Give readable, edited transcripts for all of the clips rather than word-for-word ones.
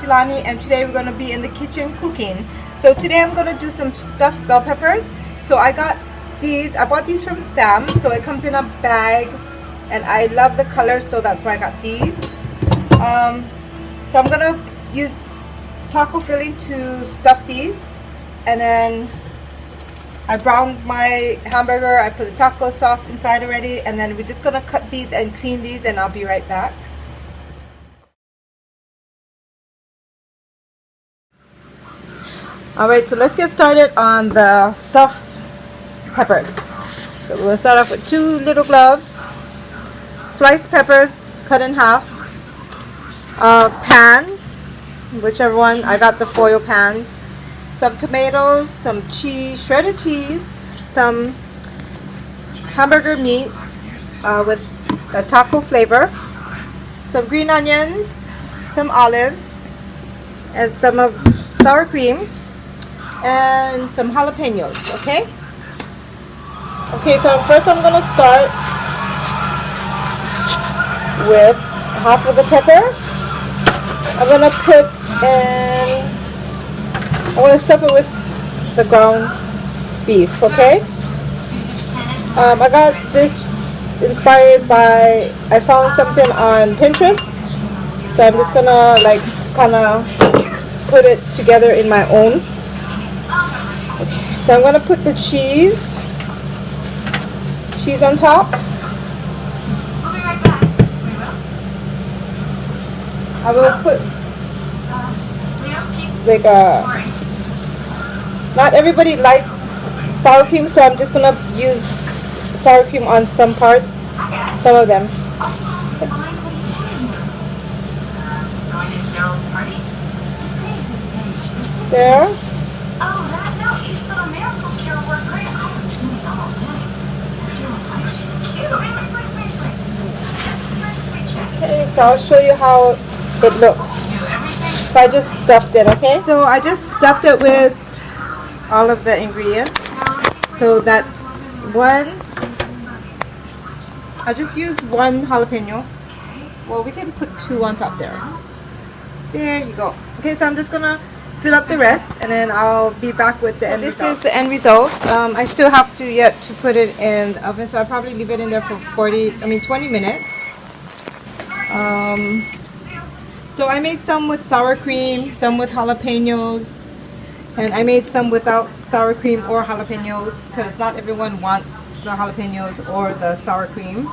Lani, and today we're going to be in the kitchen cooking. So today I'm going to do some stuffed bell peppers. So I got these, I bought these from Sam's, so it comes in a bag, and I love the color, so that's why I got these. So I'm going to use taco filling to stuff these, and then I browned my hamburger, I put the taco sauce inside already, and then we're just going to cut these and clean these, and I'll be right back. Alright, so let's get started on the stuffed peppers. So we'll start off with 2 little gloves, sliced peppers cut in half, pan, whichever one, I got the foil pans, some tomatoes, some cheese, shredded cheese, some hamburger meat with a taco flavor, some green onions, some olives, and some of sour cream, and some jalapenos. Okay, so first I'm gonna start with half of the pepper. I'm gonna put in, I want to stuff it with the ground beef. Okay, I got this inspired by, I found something on Pinterest, so I'm just gonna like kind of put it together in my own. So I'm going to put the cheese on top. We'll be right back. We will. I will put like not everybody likes sour cream, so I'm just going to use sour cream on some part, some of them. There. Okay, so I'll show you how it looks. So I just stuffed it, okay? So I just stuffed it with all of the ingredients. So that's one. I just used 1 jalapeno. Well, we can put 2 on top there. There you go. Okay, so I'm just gonna fill up the rest, and then I'll be back with the end result. This is the end result. I still have to yet to put it in the oven, so I'll probably leave it in there for 20 minutes. So I made some with sour cream, some with jalapenos, and I made some without sour cream or jalapenos because not everyone wants the jalapenos or the sour cream.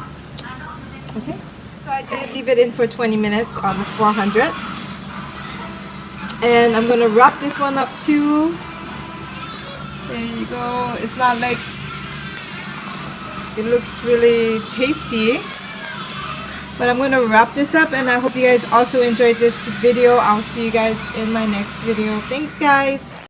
Okay, so I did leave it in for 20 minutes on the 400. And I'm gonna wrap this one up too. There you go. It's not like, it looks really tasty, but I'm gonna wrap this up, and I hope you guys also enjoyed this video. I'll see you guys in my next video. Thanks guys.